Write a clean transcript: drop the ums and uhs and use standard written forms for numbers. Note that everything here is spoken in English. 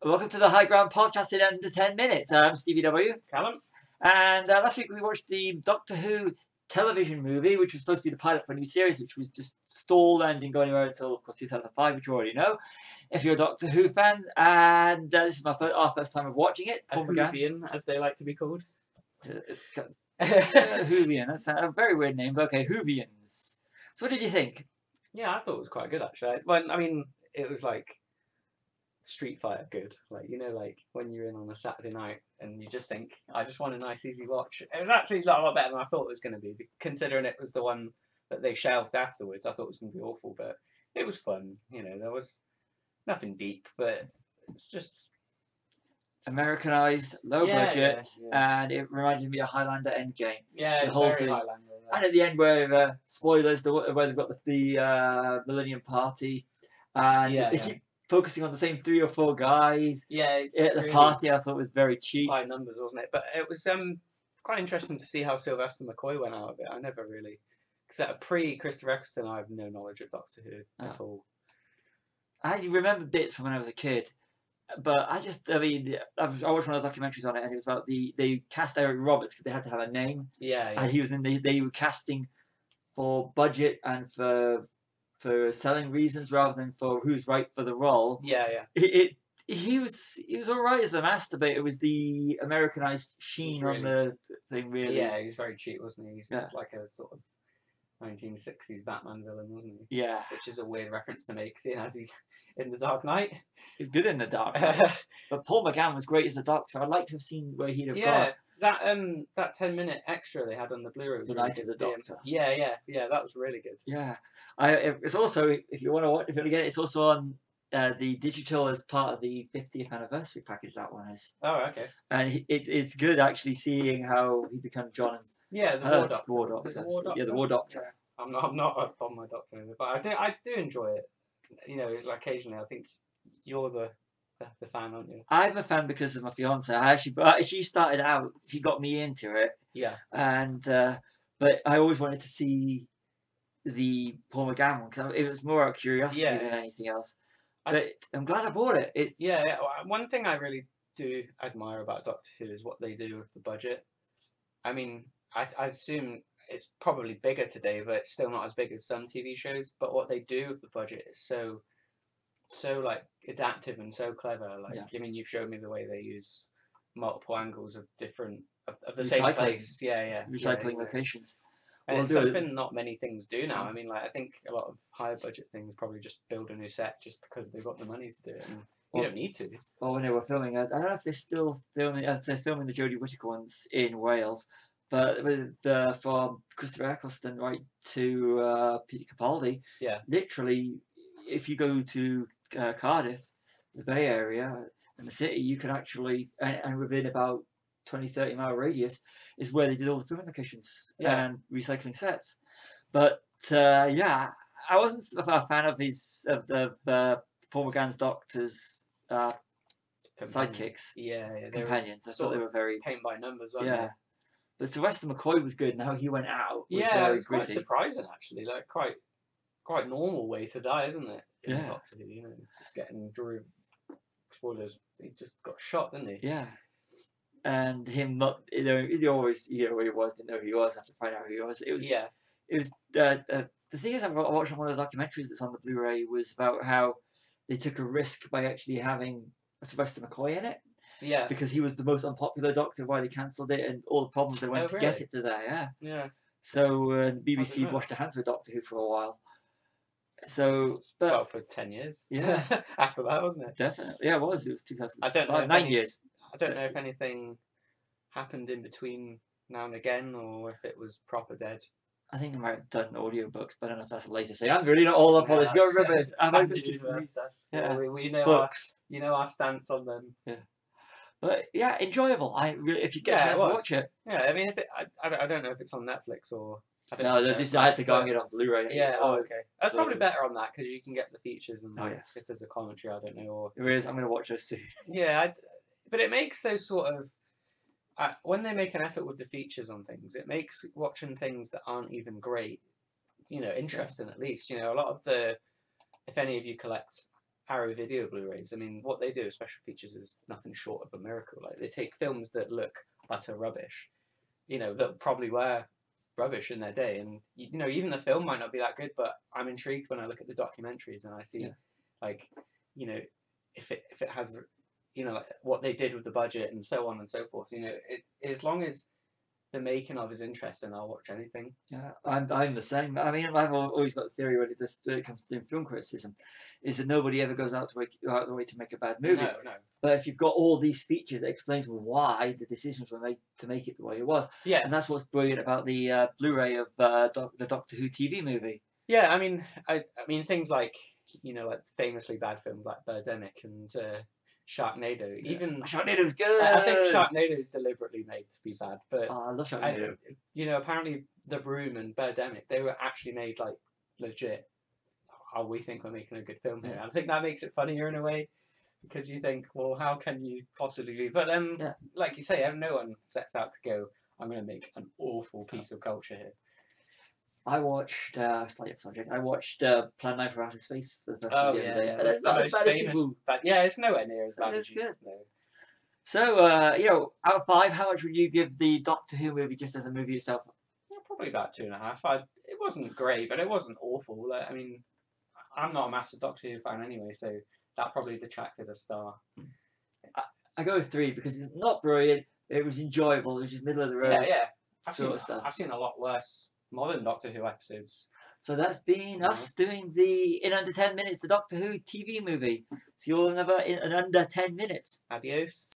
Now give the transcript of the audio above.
Welcome to the High Ground podcast in under 10 minutes. I'm Stevie W. Callum. And last week we watched the Doctor Who television movie, which was supposed to be the pilot for a new series, which was just stalled and didn't go anywhere until, of course, 2005, which you already know, if you're a Doctor Who fan. And this is our first time of watching it. Paul Whovian, as they like to be called. It's Whovian. That's a very weird name, but okay, Whovians. So what did you think? Yeah, I thought it was quite good, actually. Well, I mean, it was like Street Fighter good. Like, you know, like when you're in on a Saturday night and you just think, I just want a nice, easy watch. It was actually a lot better than I thought it was going to be, considering it was the one that they shelved afterwards. I thought it was going to be awful, but it was fun. You know, there was nothing deep, but it's just Americanized, low budget, and it reminded me of Highlander Endgame. Yeah, the it's whole very thing. Highlander. Yeah. And at the end, where spoilers, where they've got the Millennium Party, and they keep focusing on the same 3 or 4 guys. Yeah, it's at the really party. I thought was very cheap. High numbers, wasn't it? But it was quite interesting to see how Sylvester McCoy went out of it. I never really, because pre-Christopher Eccleston, I have no knowledge of Doctor Who at all. I remember bits from when I was a kid, but I watched one of the documentaries on it, and it was about they cast Eric Roberts because they had to have a name. Yeah. And he was they were casting for budget and for selling reasons rather than for who's right for the role. Yeah. He was alright as the master, but it was the Americanized sheen on the thing, really. Yeah, he was very cheap, wasn't he? He's like a sort of 1960s Batman villain, wasn't he? Yeah. Which is a weird reference to make, seeing as he's in The Dark Knight. He's good in The Dark Knight. But Paul McGann was great as the Doctor. I'd like to have seen where he'd have gone. That 10-minute extra they had on the Blu-ray was The really Night of the Doctor. Yeah, that was really good. Yeah. It's also, if you want to watch, if you want to get it, it's also on the digital as part of the 50th anniversary package. That one is. Oh, okay. And it's good actually seeing how he became John. Yeah, the War Doctor. Yeah, the War Doctor. I'm not up on my Doctor, but I do enjoy it. You know, like occasionally I think you're the fan, aren't you? I'm a fan because of my fiance. She started out. She got me into it. Yeah. And but I always wanted to see the Paul McGann one because it was more out of curiosity than anything else. But I'm glad I bought it. It's one thing I really do admire about Doctor Who is what they do with the budget. I mean, I assume it's probably bigger today, but it's still not as big as some TV shows. But what they do with the budget is so like adaptive and so clever. Like, I mean, you've showed me the way they use multiple angles of different of the same place. Recycling locations. And it's something not many things do now. I mean, like, I think a lot of higher budget things probably just build a new set just because they've got the money to do it, and you don't need to. Well, when they were filming, I don't know if they're still filming. They're filming the Jodie Whittaker ones in Wales, but with from Christopher Eccleston right to Peter Capaldi. Yeah. Literally, if you go to Cardiff, the Bay Area, and the city, you can actually, and within about 20-30 mile radius is where they did all the filming locations and recycling sets. But I wasn't a fan of the Paul McGann's Doctor's sidekicks. Companions. I thought they were very paint by numbers, weren't they? But Sylvester McCoy was good, and how he went out was it was quite surprising, actually. Like, quite normal way to die, isn't it? In Doctor Who, you know, just getting spoilers. He just got shot, didn't he? Yeah. And him not, he always, where he was, didn't know who he was, have to find out who he was. It was, the thing is, I watched one of the documentaries that's on the Blu-ray was about how they took a risk by actually having Sylvester McCoy in it. Yeah. Because he was the most unpopular Doctor, why they cancelled it, and all the problems they went to get it to there, Yeah. So BBC washed their hands with Doctor Who for a while. So, but for 10 years. Yeah. After that, wasn't it? Definitely. Yeah, it was. It was 2005. I don't know. 9 years. I don't know if anything happened in between now and again, or if it was proper dead. I think they might have done audiobooks, but I don't know if that's the latest thing. I'm really not all up on this. You got to remember this. I'm open to stuff. Yeah, we know books. Our stance on them. Yeah. But yeah, enjoyable. If you get a chance to watch it. Yeah, I mean, I don't know if it's on Netflix or. I had to go and get it on Blu-ray. Yeah. Oh, okay. That's probably better on that because you can get the features and if there's a commentary, I don't know. Or there is. I'm going to watch this soon. Yeah, but it makes those sort of when they make an effort with the features on things, it makes watching things that aren't even great, interesting at least. A lot of if any of you collect Arrow Video Blu-rays. I mean, what they do with special features is nothing short of a miracle. Like they take films that look utter rubbish, that probably were rubbish in their day, and even the film might not be that good, but I'm intrigued when I look at the documentaries and I see, like, if it has, like what they did with the budget and so on and so forth. As long as the making of is interesting, I'll watch anything. Yeah, I'm the same. I mean, I've always got the theory when it comes to doing film criticism, is that nobody ever goes out of the way to make a bad movie. No. But if you've got all these features, it explains why the decisions were made to make it the way it was. Yeah. And that's what's brilliant about the Blu-ray of the Doctor Who TV movie. Yeah, I mean things like like famously bad films like Birdemic and Sharknado. Yeah. Even Sharknado's good. I think Sharknado is deliberately made to be bad, but I love Sharknado. Apparently The Room and Birdemic, they were actually made like legit. Oh, we think we're making a good film here. I think that makes it funnier in a way, because you think, well, how can you possibly be? But like you say, no one sets out to go, I'm going to make an awful piece of culture here. I watched slightly off subject. I watched Plan 9 for Outer Space. Yeah. That's not as bad as people. But yeah, it's nowhere near as bad as you good. know. So out of 5, how much would you give the Doctor Who movie just as a movie itself? Yeah, probably about 2.5. It wasn't great, but it wasn't awful. Like, I mean, I'm not a massive Doctor Who fan anyway, so that probably detracted a star. I go with 3 because it's not brilliant. It was enjoyable. It was just middle of the road. Yeah. Stuff. I've seen a lot worse modern Doctor Who episodes. So that's been us doing the In Under 10 Minutes, the Doctor Who TV movie. See you all in under 10 minutes. Adios.